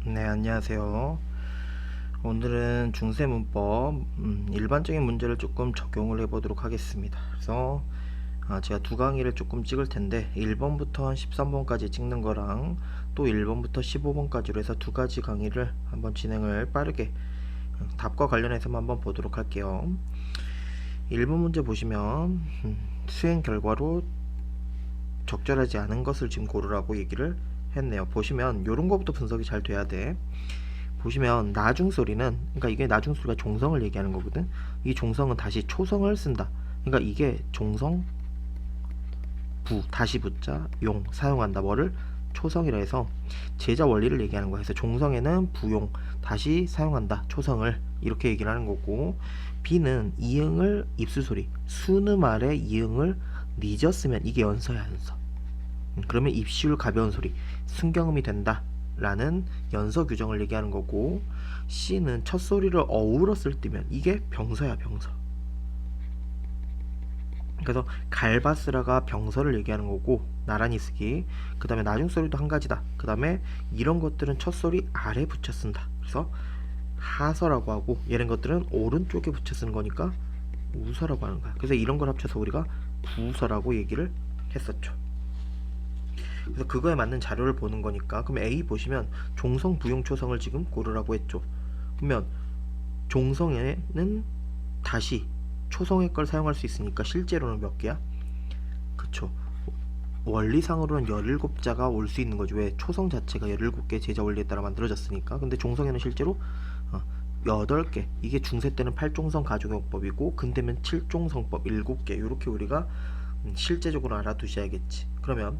네, 안녕하세요. 오늘은 중세문법 일반적인 문제를 조금 적용을 해보도록 하겠습니다. 그래서 제가 두 강의를 조금 찍을 텐데 1번부터 한 13번까지 찍는 거랑 또 1번부터 15번까지로 해서 두 가지 강의를 한번 진행을 빠르게 답과 관련해서만 한번 보도록 할게요. 1번 문제 보시면 수행 결과로 적절하지 않은 것을 지금 고르라고 얘기를 했네요. 보시면 요런 거부터 분석이 잘 돼야 돼. 보시면 나중소리는, 그러니까 이게 나중소리가 종성을 얘기하는 거거든. 이 종성은 다시 초성을 쓴다. 그러니까 이게 종성 부 다시 부자 용 사용한다. 뭐를 초성이라 해서 제자 원리를 얘기하는 거야. 그래서 종성에는 부용 다시 사용한다. 초성을 이렇게 얘기를 하는 거고, 비는 이응을 입술소리 수는 아래 이응을 늦었으면 이게 연서야 연서. 그러면 입시율 가벼운 소리 순경음이 된다 라는 연서 규정을 얘기하는 거고, C는 첫 소리를 어우러 쓸 때면 이게 병서야 병서. 그래서 갈바스라가 병서를 얘기하는 거고 나란히 쓰기. 그 다음에 나중 소리도 한 가지다. 그 다음에 이런 것들은 첫 소리 아래 붙여 쓴다. 그래서 하서라고 하고 이런 것들은 오른쪽에 붙여 쓰는 거니까 우서라고 하는 거야. 그래서 이런 걸 합쳐서 우리가 부서라고 얘기를 했었죠. 그래서 그거에 맞는 자료를 보는 거니까, 그럼 A 보시면 종성 부용 초성을 지금 고르라고 했죠. 그러면 종성에는 다시 초성의 걸 사용할 수 있으니까 실제로는 몇 개야? 그쵸. 원리상으로는 17자가 올 수 있는 거죠. 왜? 초성 자체가 17개 제자 원리에 따라 만들어졌으니까. 근데 종성에는 실제로 8개. 이게 중세 때는 8종성 가족용법이고 근대면 7종성법 7개. 이렇게 우리가 실제적으로 알아두셔야겠지. 그러면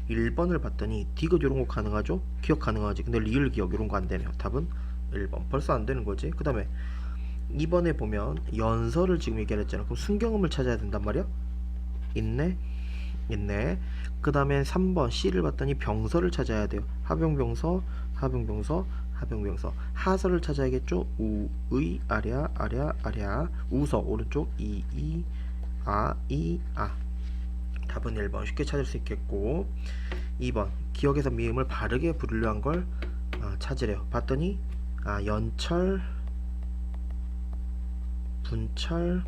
1번을 봤더니 디귿 이런 거 가능하죠? 기억 가능하지. 근데 리을 기억 이런 거 안 되네요. 답은 1번. 벌써 안 되는 거지. 그 다음에 2번에 보면 연서를 지금 얘기했잖아. 그럼 순경음을 찾아야 된단 말이야. 있네. 있네. 그 다음에 3번 C를 봤더니 병서를 찾아야 돼요. 하병병서, 하병병서, 하병병서. 하서를 찾아야겠죠. 우의, 아랴, 아랴, 아랴. 우서 오른쪽 이, 아, 이, 아. 답은 1번 쉽게 찾을 수 있겠고, 2번 기억에서 미음을 바르게 부르려 한 걸 찾으래요. 봤더니 연철, 분철,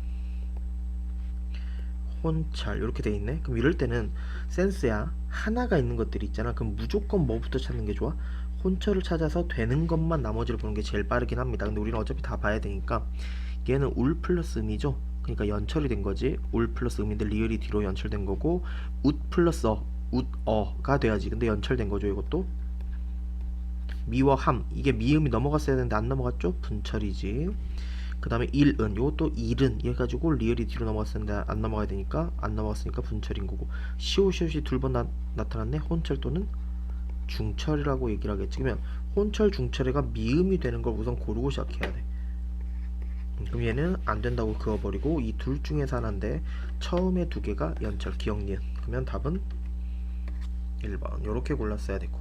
혼철 이렇게 돼 있네. 그럼 이럴 때는 센스야. 하나가 있는 것들이 있잖아. 그럼 무조건 뭐부터 찾는 게 좋아? 혼철을 찾아서 되는 것만 나머지를 보는 게 제일 빠르긴 합니다. 근데 우리는 어차피 다 봐야 되니까 얘는 울 플러스 음이죠. 그러니까 연철이 된 거지. 울 플러스 음인데 리을이 뒤로 연철된 거고, 웃 플러스 웃어가 돼야지. 근데 연철된 거죠. 이것도 미와 함, 이게 미음이 넘어갔어야 되는데 안 넘어갔죠. 분철이지. 그 다음에 일은, 요것도 일은 해가지고 리을이 뒤로 넘어갔었는데 안 넘어가야 되니까 안 넘어갔으니까 분철인 거고, 시옷이 두 번 나타났네. 혼철 또는 중철이라고 얘기를 하겠지. 그러면 혼철 중철애가 미음이 되는 걸 우선 고르고 시작해야 돼. 그럼 얘는 안 된다고 그어버리고 이 둘 중에서 하나인데 처음에 두 개가 연철 기억 니은. 그러면 답은 1번 요렇게 골랐어야 되고,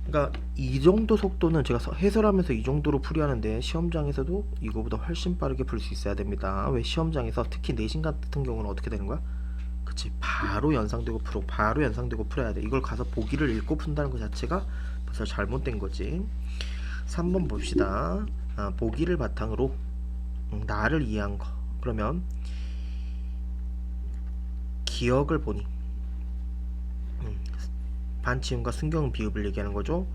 그러니까 이 정도 속도는 제가 해설하면서 이 정도로 풀이하는데 시험장에서도 이거보다 훨씬 빠르게 풀 수 있어야 됩니다. 왜? 시험장에서 특히 내신 같은 경우는 어떻게 되는 거야? 그치, 바로 연상되고 풀어, 바로 연상되고 풀어야 돼. 이걸 가서 보기를 읽고 푼다는 것 자체가 벌써 잘못된 거지. 3번 봅시다. 보기를 바탕으로 나를 이해한 거. 그러면 기억을 보니 반치음과 순경음 비읍을 얘기하는 거죠.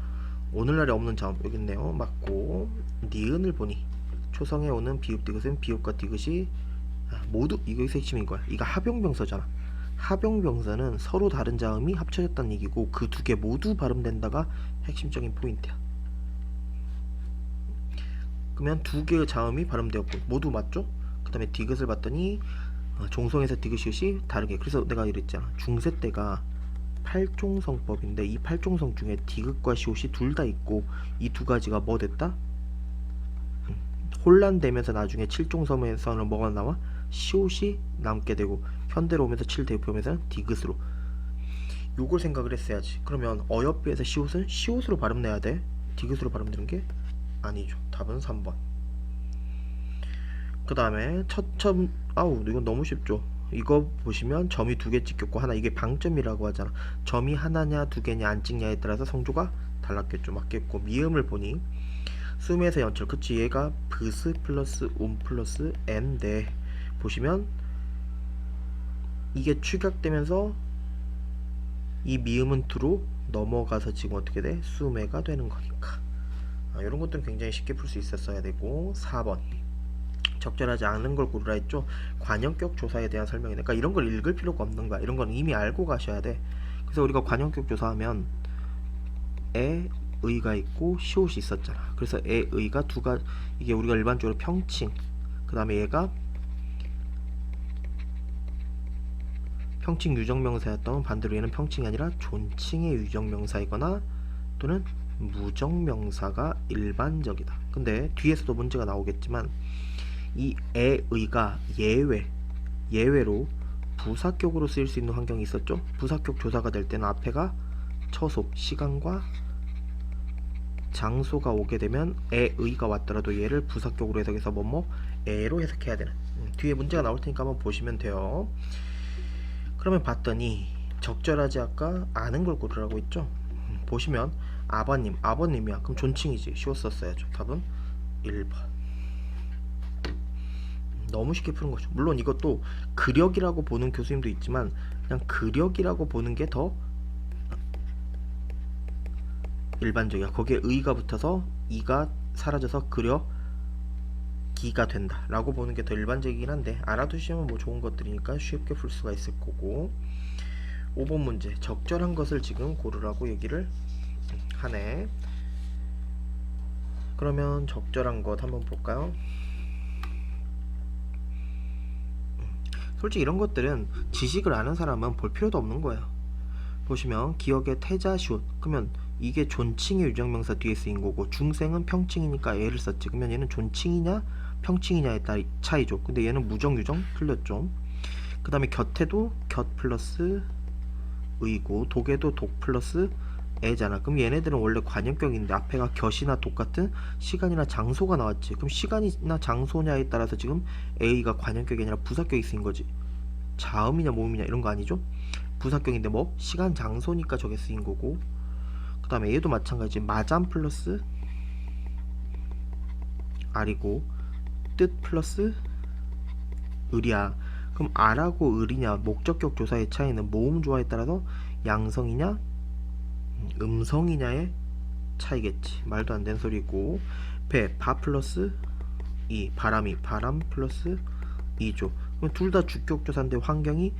오늘날에 없는 자음 여기 있네요. 맞고, 니은을 보니 초성에 오는 비읍 디귿은 비읍과 디귿이 모두 이것이 핵심인 거야. 이거 합용병서잖아. 합용병서는 서로 다른 자음이 합쳐졌다는 얘기고 그 두 개 모두 발음된다가 핵심적인 포인트야. 그러면 두 개의 자음이 발음되었고 모두 맞죠? 그 다음에 디귿을 봤더니 종성에서 디귿이 다르게. 그래서 내가 이랬잖아. 중세 때가 8종성법인데 이 8종성 중에 디귿과 시옷이 둘 다 있고 이 두 가지가 뭐 됐다? 혼란되면서 나중에 7종성에서는 뭐가 나와? 시옷이 남게 되고 현대로 오면서 7대표면서 디귿으로. 요걸 생각을 했어야지. 그러면 어여삐에서 시옷은 시옷으로 발음내야 돼. 디귿으로 발음되는 게 아니죠. 답은 3번. 그 다음에 첫점, 아우 이건 너무 쉽죠. 이거 보시면 점이 두 개 찍혔고 하나, 이게 방점이라고 하잖아. 점이 하나냐 두 개냐 안 찍냐에 따라서 성조가 달랐겠죠. 맞겠고 미음을 보니 수음에서 연철 그치 얘가 브스 플러스 플러스 n데 보시면 이게 축약되면서 이 미음은 두로 넘어가서 지금 어떻게 돼? 수음해가 되는 거니까 이런 것들은 굉장히 쉽게 풀 수 있었어야 되고 4번 적절하지 않은 걸 고르라 했죠. 관형격 조사에 대한 설명이니까 그러니까 이런 걸 읽을 필요가 없는 거야. 이런 건 이미 알고 가셔야 돼. 그래서 우리가 관형격 조사하면 에, 의가 있고 시옷이 있었잖아. 그래서 에, 의가 두가 이게 우리가 일반적으로 평칭 그 다음에 얘가 평칭 유정명사였다면 반대로 얘는 평칭이 아니라 존칭의 유정명사이거나 또는 무정명사가 일반적이다. 근데 뒤에서도 문제가 나오겠지만 이 에의가 예외로 부사격으로 쓰일 수 있는 환경이 있었죠. 부사격 조사가 될 때는 앞에가 처속, 시간과 장소가 오게 되면 에의가 왔더라도 얘를 부사격으로 해석해서 에로 해석해야 되는 뒤에 문제가 나올 테니까 한번 보시면 돼요. 그러면 봤더니 적절하지 아까 아는 걸 고르라고 했죠. 보시면 아버님이야. 그럼 존칭이지. 쉬웠었어야죠. 답은 1번. 너무 쉽게 푸는 거죠. 물론 이것도 그력이라고 보는 교수님도 있지만 그냥 그력이라고 보는 게 더 일반적이야. 거기에 의가 붙어서 이가 사라져서 그려기가 된다 라고 보는 게 더 일반적이긴 한데 알아두시면 뭐 좋은 것들이니까 쉽게 풀 수가 있을 거고 5번 문제 적절한 것을 지금 고르라고 얘기를 하네. 그러면 적절한 것 한번 볼까요? 솔직히 이런 것들은 지식을 아는 사람은 볼 필요도 없는 거예요. 보시면 기억의 태자시옷 그러면 이게 존칭의 유정명사 뒤에 쓰인 거고 중생은 평칭이니까 얘를 썼지. 그러면 얘는 존칭이냐 평칭이냐에 따라 차이죠. 근데 얘는 무정유정 틀렸죠. 그 다음에 곁에도 곁 플러스 의고 독에도 독 플러스 애잖아. 그럼 얘네들은 원래 관형격인데 앞에가 곁이나 독 같은 시간이나 장소가 나왔지. 그럼 시간이나 장소냐에 따라서 지금 A가 관형격이 아니라 부사격이 쓰인 거지. 자음이냐 모음이냐 이런 거 아니죠. 부사격인데 시간 장소니까 저게 쓰인 거고 그 다음에 얘도 마찬가지 마잠 플러스 알이고 뜻 플러스 을이야. 그럼 알하고 을이냐 목적격 조사의 차이는 모음 조화에 따라서 양성이냐 음성이냐의 차이겠지. 말도 안 되는 소리고 바 플러스 바람 플러스 이죠. 그럼 둘 다 주격 조사인데 환경이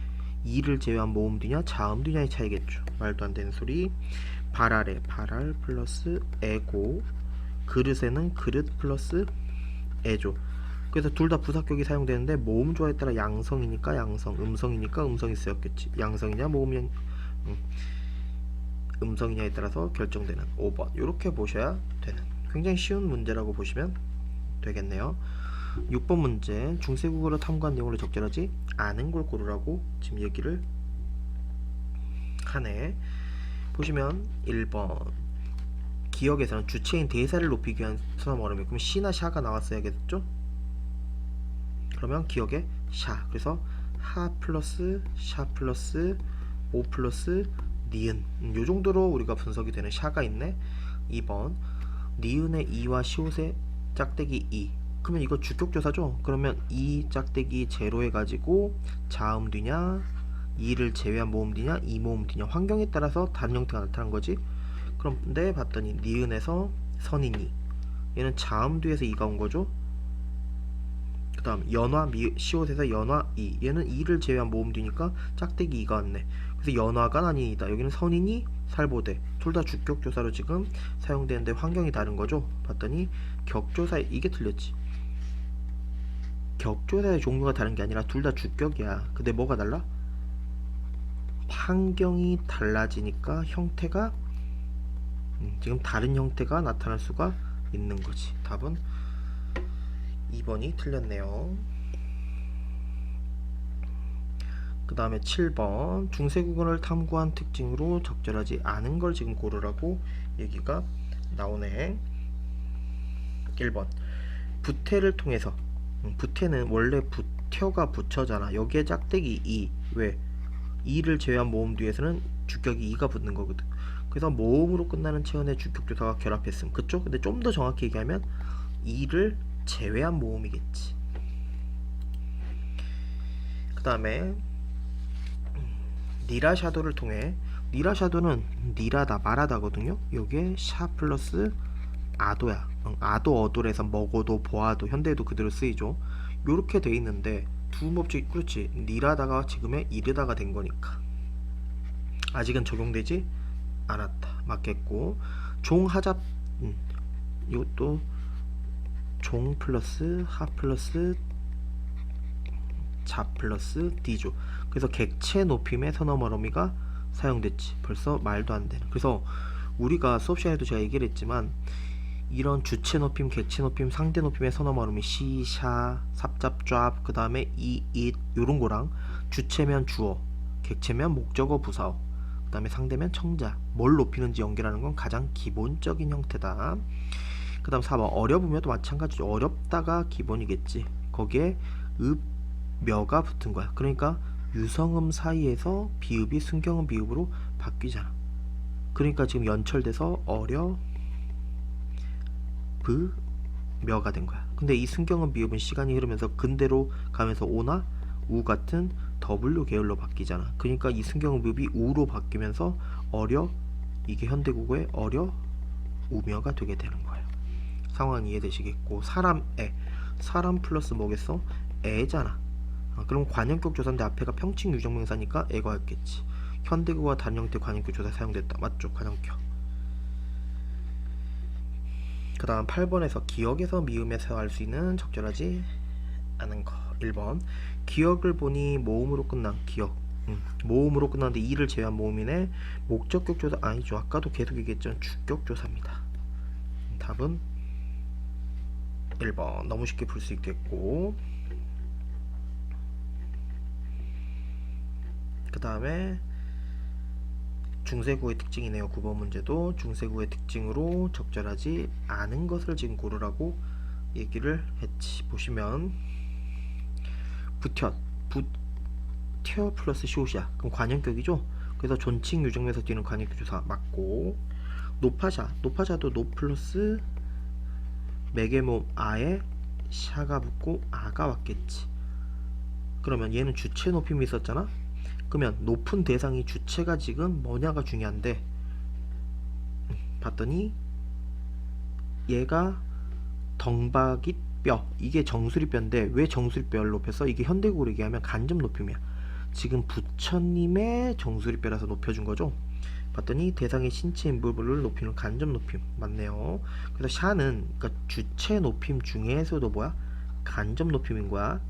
이를 제외한 모음 뒤냐 자음 뒤냐의 차이겠죠. 말도 안 되는 소리. 발알 플러스 애고 그릇에는 그릇 플러스 애죠. 그래서 둘 다 부사격이 사용되는데 모음 조화에 따라 양성이니까 양성, 음성이니까 음성이 쓰였겠지. 양성이냐 모음이냐 음성이냐에 따라서 결정되는 5번 이렇게 보셔야 되는 굉장히 쉬운 문제라고 보시면 되겠네요. 6번 문제 중세국어로 탐구한 내용을 적절하지 않은 걸 고르라고 지금 얘기를 하네. 보시면 1번 기억에서는 주체인 대사를 높이기 위한 순환 어음이 그럼 시나 샤가 나왔어야겠죠? 그러면 기억에 샤 그래서 하 플러스 샤 플러스 오 플러스 니은 요 정도로 우리가 분석이 되는 샤가 있네. 2번 니은의 이와 시옷의 짝대기 이 그러면 이거 주격조사죠. 그러면 이 짝대기 제로 해가지고 자음 뒤냐 이를 제외한 모음 뒤냐 이 모음 뒤냐 환경에 따라서 다른 형태가 나타난 거지. 그런데 봤더니 니은에서 선이니 얘는 자음 뒤에서 이가 온 거죠. 그 다음 연화 시옷에서 연화 이 얘는 이를 제외한 모음 뒤니까 짝대기 이가 왔네. 그래서 연화가 아니다. 여기는 선이니 살보대 둘 다 주격조사로 지금 사용되는데 환경이 다른 거죠. 봤더니 격조사 이게 틀렸지. 격조사의 종류가 다른 게 아니라 둘 다 주격이야. 근데 뭐가 달라? 환경이 달라지니까 형태가 지금 다른 형태가 나타날 수가 있는 거지. 답은 2번이 틀렸네요. 그 다음에 7번 중세국어를 탐구한 특징으로 적절하지 않은 걸 지금 고르라고 얘기가 나오네. 1번 부태를 통해서 부태는 원래 부텨가 부처잖아. 여기에 짝대기 이 왜? 이를 제외한 모음 뒤에서는 주격이 이가 붙는 거거든. 그래서 모음으로 끝나는 체언의 주격조사가 결합했음. 그쵸? 근데 좀 더 정확히 얘기하면 이를 제외한 모음이겠지. 그 다음에 니라 샤도를 통해, 니라 샤도는 니라다 말하다거든요. 여기에 샤 플러스 아도야. 아도 어도에서 먹어도 보아도 현대에도 그대로 쓰이죠. 요렇게 돼 있는데 두음법칙, 그렇지, 니라다가 지금의 이르다가 된 거니까 아직은 적용되지 않았다. 맞겠고, 종하잡, 이것도 종 플러스 하 플러스 자 플러스 디죠. 그래서 객체 높임의 선어머러미가 사용됐지. 벌써 말도 안 되는. 그래서 우리가 수업 시간에도 제가 얘기를 했지만 이런 주체 높임, 객체 높임, 상대 높임의 선어머러미 시, 샤, 삽잡, 쫙, 그 다음에 이, 잇 요런 거랑 주체면 주어, 객체면 목적어, 부사어, 그 다음에 상대면 청자, 뭘 높이는지 연결하는 건 가장 기본적인 형태다. 그 다음 4번 어려우면도 마찬가지죠. 어렵다가 기본이겠지. 거기에 읍, 며가 붙은 거야. 그러니까 유성음 사이에서 비읍이 순경음 비읍으로 바뀌잖아. 그러니까 지금 연철돼서 어려 브 며가 된 거야. 근데 이 순경음 비읍은 시간이 흐르면서 근대로 가면서 오나 우 같은 W 계열로 바뀌잖아. 그러니까 이 순경음 비읍이 우로 바뀌면서 어려, 이게 현대국어의 어려 우며가 되게 되는 거예요. 상황 이해되시겠고, 사람 애, 사람 플러스 뭐겠어? 애잖아. 그럼 관형격 조사인데 앞에가 평칭 유정명사니까 애가였겠지. 현대국어와 다른 형태 관형격 조사 사용됐다. 맞죠? 관형격. 그 다음 8번에서 기억에서 미음에서 알 수 있는 적절하지 않은 거. 1번 기억을 보니 모음으로 끝난 기억. 모음으로 끝났는데 이를 제외한 모음이네. 목적격 조사 아니죠. 아까도 계속 얘기했죠. 주격 조사입니다. 답은 1번. 너무 쉽게 풀 수 있겠고, 그 다음에 중세구의 특징이네요. 9번 문제도 중세구의 특징으로 적절하지 않은 것을 지금 고르라고 얘기를 했지. 보시면 부텨, 부텨 플러스 쇼샤, 그럼 관형격이죠. 그래서 존칭 유정에서 뛰는 관형격 조사 맞고, 노파샤, 노파샤도 노 플러스 매개모음 아에 샤가 붙고 아가 왔겠지. 그러면 얘는 주체 높임이 있었잖아. 그러면 높은 대상이 주체가 지금 뭐냐가 중요한데, 봤더니 얘가 덩박이 뼈, 이게 정수리뼈인데 왜 정수리뼈를 높였어? 이게 현대국어로 얘기하면 간접 높임이야. 지금 부처님의 정수리뼈라서 높여준 거죠. 봤더니 대상의 신체 인부분을 높이는 간접 높임 맞네요. 그래서 샤는 그러니까 주체 높임 중에서도 뭐야? 간접 높임인 거야.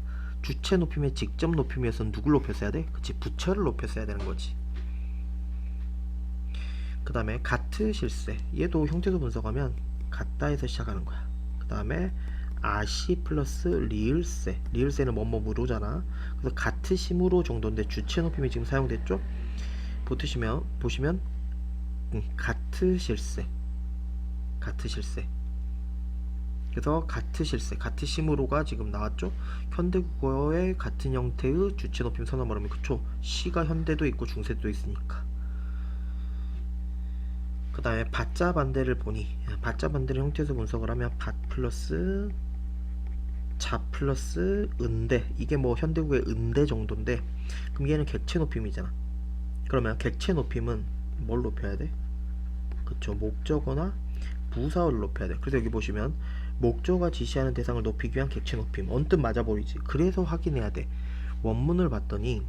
주체 높임의 직접 높임이어서 누굴 높였어야 돼? 그치, 부처를 높였어야 되는 거지. 그 다음에 가트 실세, 얘도 형태도 분석하면 같다에서 시작하는 거야. 그 다음에 아시 플러스 리을세, 리을세는 뭐뭐무로잖아. 그래서 같으심으로 정도인데 주체 높임이 지금 사용됐죠. 보시면 가트실세, 가트실세. 그래서 가트실세, 가트심으로가 지금 나왔죠. 현대국어의 같은 형태의 주체 높임 선어 말하면 그쵸. 시가 현대도 있고 중세도 있으니까. 그 다음에 밭자 반대를 보니, 밭자 반대를 형태에서 분석을 하면 밭 플러스 자 플러스 은대, 이게 뭐 현대국의 은대 정도인데, 그럼 얘는 객체 높임이잖아. 그러면 객체 높임은 뭘 높여야 돼? 그쵸, 목적어나 부사어를 높여야 돼. 그래서 여기 보시면 목적어가 지시하는 대상을 높이기 위한 객체 높임, 언뜻 맞아 보이지. 그래서 확인해야 돼. 원문을 봤더니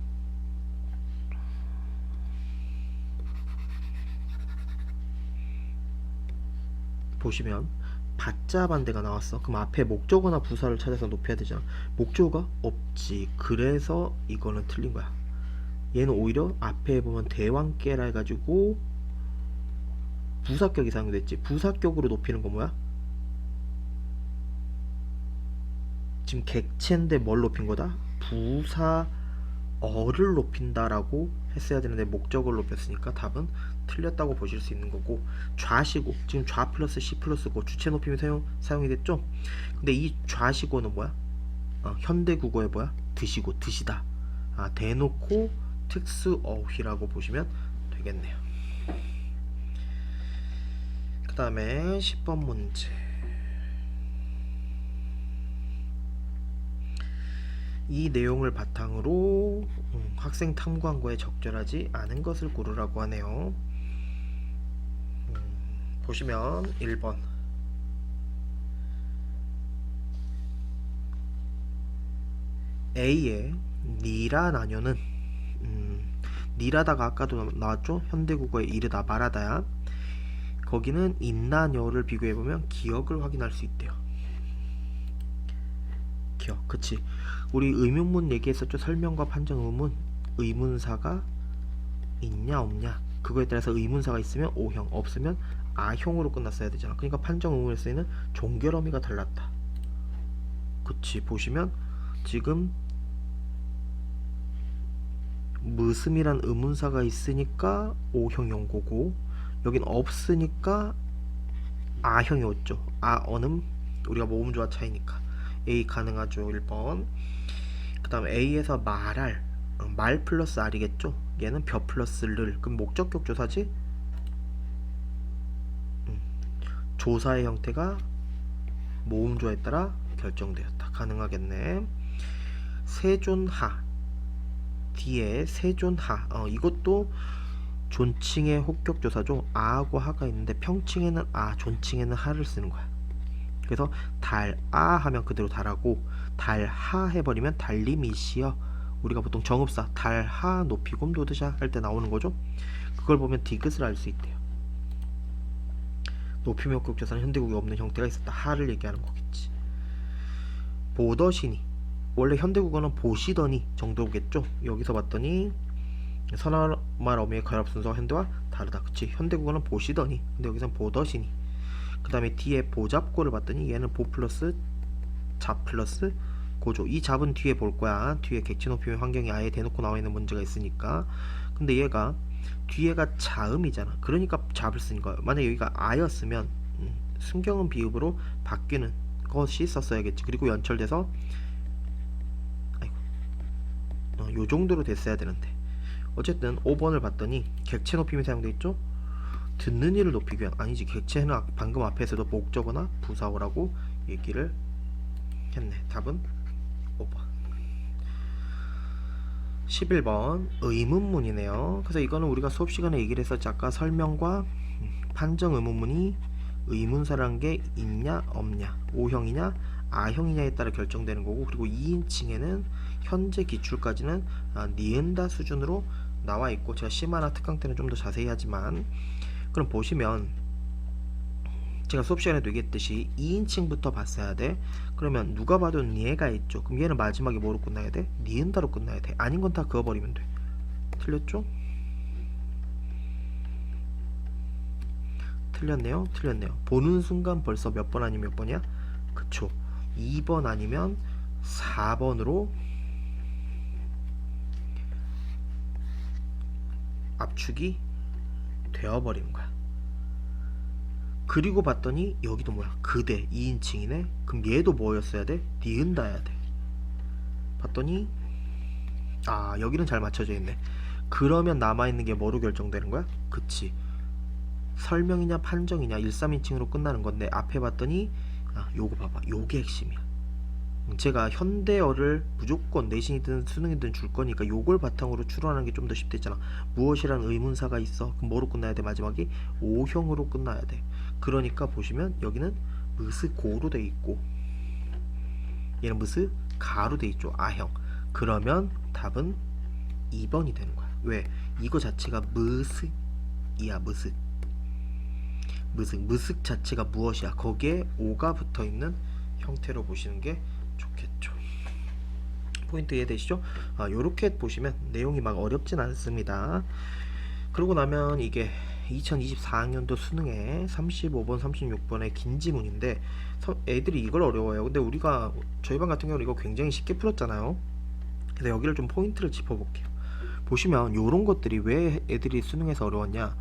보시면 밭자 반대가 나왔어. 그럼 앞에 목적어나 부사를 찾아서 높여야 되잖아. 목적어가 없지. 그래서 이거는 틀린 거야. 얘는 오히려 앞에 보면 대왕깨라 해가지고 부사격이 사용됐지. 부사격으로 높이는 건 뭐야? 지금 객체인데 뭘 높인 거다? 부사어를 높인다라고 했어야 되는데 목적어를 높였으니까 답은 틀렸다고 보실 수 있는 거고, 좌시고, 지금 좌 플러스 시 플러스고 주체 높임이 사용이 됐죠. 근데 이 좌시고는 뭐야? 현대국어의 뭐야? 드시고, 드시다. 대놓고 특수어휘라고 보시면 되겠네요. 다음에 10번 문제. 이 내용을 바탕으로 학생 탐구한 거에 적절하지 않은 것을 고르라고 하네요. 보시면 1번 A의 니라 나녀는 니라다가 아까도 나왔죠? 현대국어에 이르다 말하다야. 거기는 인나녀를 비교해보면 기억을 확인할 수 있대요. 기억, 그치. 우리 의문문 얘기했었죠? 설명과 판정 의문. 의문사가 있냐 없냐, 그거에 따라서 의문사가 있으면 O형, 없으면 A형으로 끝났어야 되잖아. 그러니까 판정 의문에 쓰이는 종결 어미가 달랐다. 그치. 보시면 지금 무음이란 의문사가 있으니까 O형이 온 거고, 여긴 없으니까 A형이 왔죠. 어는 우리가 모음조화 차이니까 A 가능하죠. 1번. 그 다음 A에서 말할, 말 플러스 R이겠죠. 얘는 벼 플러스 를, 그럼 목적격 조사지. 조사의 형태가 모음조화에 따라 결정되었다. 가능하겠네. 세존하, 뒤에 세존하, 이것도 존칭의 혹격조사죠. 아하고 하가 있는데 평칭에는 아, 존칭에는 하를 쓰는 거야. 그래서 달아 하면 그대로 달하고, 달하 해버리면 달림이시여. 우리가 보통 정읍사 달하 높이곰 도드샤 할 때 나오는 거죠. 그걸 보면 디귿을 알 수 있대요. 높이며 혹격조사는 현대국에 없는 형태가 있었다. 하를 얘기하는 거겠지. 보더시니, 원래 현대국어는 보시더니 정도겠죠. 여기서 봤더니 선어말 어미의 결합 순서가 현대와 다르다. 그치. 현대국어는 보시더니, 근데 여기서는 보더시니. 그 다음에 뒤에 보잡고를 봤더니 얘는 보 플러스 잡 플러스 고조. 이 잡은 뒤에 볼 거야. 뒤에 객체 높이의 환경이 아예 대놓고 나와 있는 문제가 있으니까. 근데 얘가 뒤에가 자음이잖아. 그러니까 잡을 쓰는 거야. 만약 여기가 아였으면 순경은 비읍으로 바뀌는 것이 있었어야겠지. 그리고 연철돼서 요 정도로 됐어야 되는데, 어쨌든 5번을 봤더니 객체 높임이 사용되어 있죠. 듣는 이를 높이기 위한, 아니지, 객체는 방금 앞에서도 목적어나 부사어라고 얘기를 했네. 답은 5번. 11번 의문문이네요. 그래서 이거는 우리가 수업 시간에 얘기를 했었지. 아까 설명과 판정 의문문이 의문사라는 게 있냐 없냐, O형이냐 A형이냐에 따라 결정되는 거고, 그리고 2인칭에는 현재 기출까지는 니은다 수준으로 나와 있고, 제가 심화나 특강 때는 좀 더 자세히 하지만, 그럼 보시면 제가 수업 시간에도 얘기했듯이 2인칭부터 봤어야 돼. 그러면 누가 봐도 얘가 있죠. 그럼 얘는 마지막에 뭐로 끝나야 돼? 니은다로 끝나야 돼. 아닌 건 다 그어버리면 돼. 틀렸죠? 틀렸네요. 틀렸네요. 보는 순간 벌써 몇 번 아니면 몇 번이야? 그쵸. 2번 아니면 4번으로 압축이 되어버리는 거야. 그리고 봤더니 여기도 뭐야? 그대 2인칭이네. 그럼 얘도 뭐였어야 돼? 니은다야 돼. 봤더니 여기는 잘 맞춰져 있네. 그러면 남아있는 게 뭐로 결정되는 거야? 그치. 설명이냐 판정이냐 1, 3인칭으로 끝나는 건데, 앞에 봤더니 요거 봐봐. 요게 핵심이야. 제가 현대어를 무조건 내신이든 수능이든 줄 거니까 요걸 바탕으로 추론하는 게 좀 더 쉽댔잖아. 무엇이란 의문사가 있어. 그럼 뭐로 끝나야 돼? 마지막이 O형으로 끝나야 돼. 그러니까 보시면 여기는 무스고로 돼 있고, 얘는 무스가로 돼 있죠. A형. 그러면 답은 2번이 되는 거야. 왜? 이거 자체가 무스이야. 무슥 자체가 무엇이야. 거기에 오가 붙어있는 형태로 보시는 게 좋겠죠. 포인트 이해되시죠? 요렇게 보시면 내용이 막 어렵진 않습니다. 그러고 나면 이게 2024학년도 수능에 35번, 36번의 긴 지문인데, 애들이 이걸 어려워요. 근데 우리가 저희 반 같은 경우는 이거 굉장히 쉽게 풀었잖아요. 그래서 여기를 좀 포인트를 짚어볼게요. 보시면 요런 것들이 왜 애들이 수능에서 어려웠냐.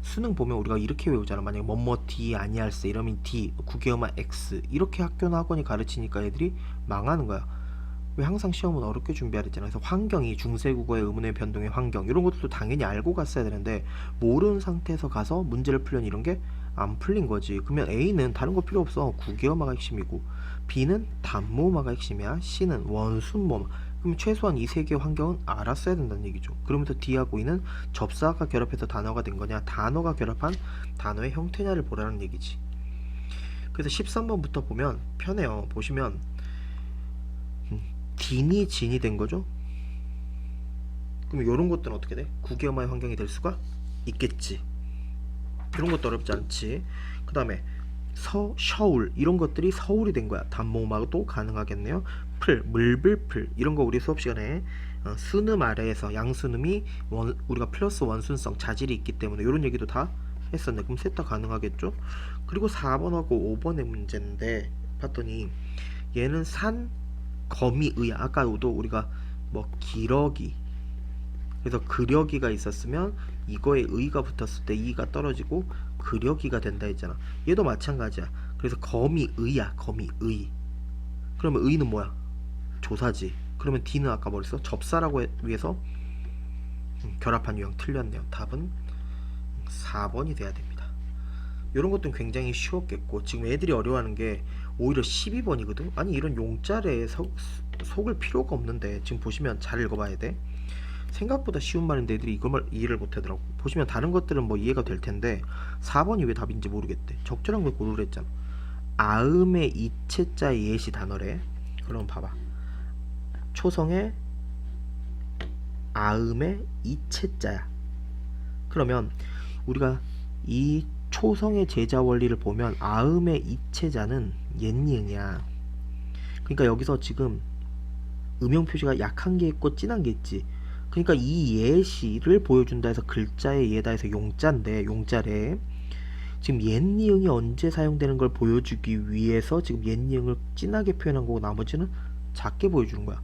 수능 보면 우리가 이렇게 외우잖아. 만약에 뭐뭐 D 아니할세 이러면 D, 국외어만 X, 이렇게 학교나 학원이 가르치니까 애들이 망하는 거야. 왜? 항상 시험은 어렵게 준비해야 되잖아. 그래서 환경이 중세국어의 의문의 변동의 환경, 이런 것들도 당연히 알고 갔어야 되는데 모르는 상태에서 가서 문제를 풀려는 이런 게 안 풀린 거지. 그러면 A는 다른 거 필요 없어. 구개어마가 핵심이고, B는 단모음화가 핵심이야. C는 원순모음화. 그럼 최소한 이 세 개의 환경은 알았어야 된다는 얘기죠. 그러면서 D하고 E는 접사가 결합해서 단어가 된 거냐, 단어가 결합한 단어의 형태냐를 보라는 얘기지. 그래서 13번부터 보면 편해요. 보시면 딘이 진이 된 거죠. 그럼 이런 것들은 어떻게 돼? 구개어마의 환경이 될 수가 있겠지. 이런 것도 어렵지 않지. 그 다음에 셔울 이런 것들이 서울이 된 거야. 단모음화도 가능하겠네요. 풀, 물불풀 이런 거 우리 수업 시간에 순음 아래에서 양순음이 우리가 플러스 원순성 자질이 있기 때문에 이런 얘기도 다 했었네. 그럼 셋 다 가능하겠죠. 그리고 4번하고 5번의 문제인데 봤더니 얘는 산, 거미, 의. 아까도 우리가 뭐 기러기, 그래서 그려기가 있었으면 이거에 의가 붙었을 때 이가 떨어지고 그려기가 된다 했잖아. 얘도 마찬가지야. 그래서 거미 의야. 거미 의. 그러면 의는 뭐야? 조사지. 그러면 D는 아까 뭐랬어? 접사라고 위해서 결합한 유형 틀렸네요. 답은 4번이 돼야 됩니다. 이런 것들은 굉장히 쉬웠겠고, 지금 애들이 어려워하는 게 오히려 12번이거든. 아니 이런 용자래에 속을 필요가 없는데, 지금 보시면 잘 읽어봐야 돼. 생각보다 쉬운 말인데 애들이 이걸 이해를 못하더라고. 보시면 다른 것들은 뭐 이해가 될 텐데 4번이 왜 답인지 모르겠대. 적절한 걸 고르래 했잖아. 아음의 이체자의 예시 단어래. 그럼 봐봐. 초성의 아음의 이체자야. 그러면 우리가 이 초성의 제자 원리를 보면 아음의 이체자는 옛니은이야. 그러니까 여기서 지금 음형 표시가 약한 게 있고 진한 게 있지. 그러니까 이 예시를 보여준다 해서 글자의 예다 해서 용자인데, 용자래. 지금 옛니응이 언제 사용되는 걸 보여주기 위해서 지금 옛니응을 진하게 표현한 거고 나머지는 작게 보여주는 거야.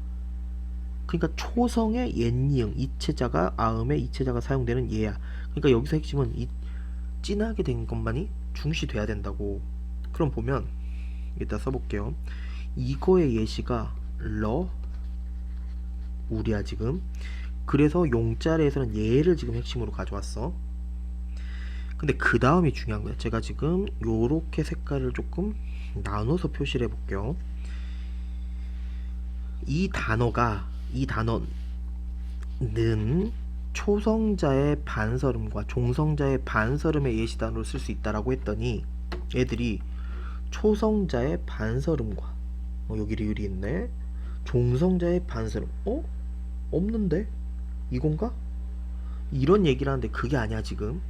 그러니까 초성의 옛니응 이체자가 아음의 이체자가 사용되는 예야. 그러니까 여기서 핵심은 이 진하게 된 것만이 중시돼야 된다고. 그럼 보면 이따 써볼게요. 이거의 예시가 러 우리야 지금. 그래서 용자리에서는 얘를 지금 핵심으로 가져왔어. 근데 그 다음이 중요한 거야. 제가 지금 요렇게 색깔을 조금 나눠서 표시를 해볼게요. 이 단어는 초성자의 반설음과 종성자의 반설음의 예시 단어로 쓸 수 있다라고 했더니 애들이 초성자의 반설음과 여기 리을이 있네. 종성자의 반설음 없는데? 이건가? 이런 얘기를 하는데 그게 아니야. 지금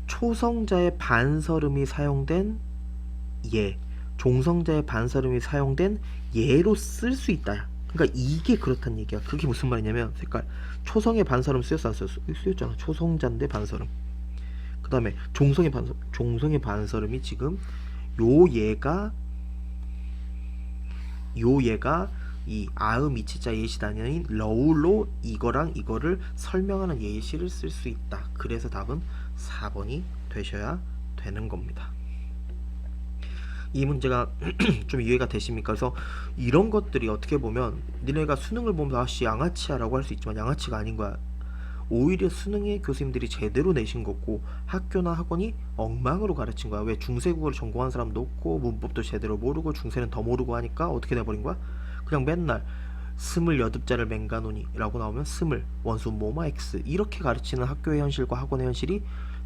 초성자의 반설음이 사용된 예, 종성자의 반설음이 사용된 예로 쓸 수 있다. 그러니까 이게 그렇다는 얘기야. 그게 무슨 말이냐면 색깔 초성의 반설음 쓰였어 안 쓰였어? 쓰였잖아. 초성자인데 반설음. 그 다음에 종성의 반설음이 지금 요 얘가 이 아음 이치자 예시 단위인 러울로 이거랑 이거를 설명하는 예시를 쓸 수 있다. 그래서 답은 4번이 되셔야 되는 겁니다. 이 문제가 좀 이해가 되십니까? 그래서 이런 것들이 어떻게 보면 니네가 수능을 보면 아씨 양아치야 라고 할 수 있지만 양아치가 아닌 거야. 오히려 수능에 교수님들이 제대로 내신 거고 학교나 학원이 엉망으로 가르친 거야. 왜? 중세국어를 전공한 사람도 없고 문법도 제대로 모르고 중세는 더 모르고 하니까 어떻게 돼버린 거야? 그냥 맨날 스물 여듭자를 맹가노니 라고 나오면 스물 원수 모마 x 이렇게 가르치는 학교의 현실과 학원의 현실이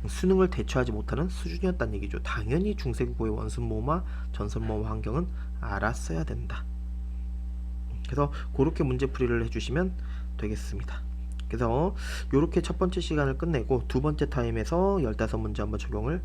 수능을 대처하지 못하는 수준이었다는 얘기죠. 당연히 중세국어의 원수 모마 전선 모마 환경은 알았어야 된다. 그래서 그렇게 문제풀이를 해주시면 되겠습니다. 그래서 이렇게 첫 번째 시간을 끝내고 두 번째 타임에서 15문제 한번 적용을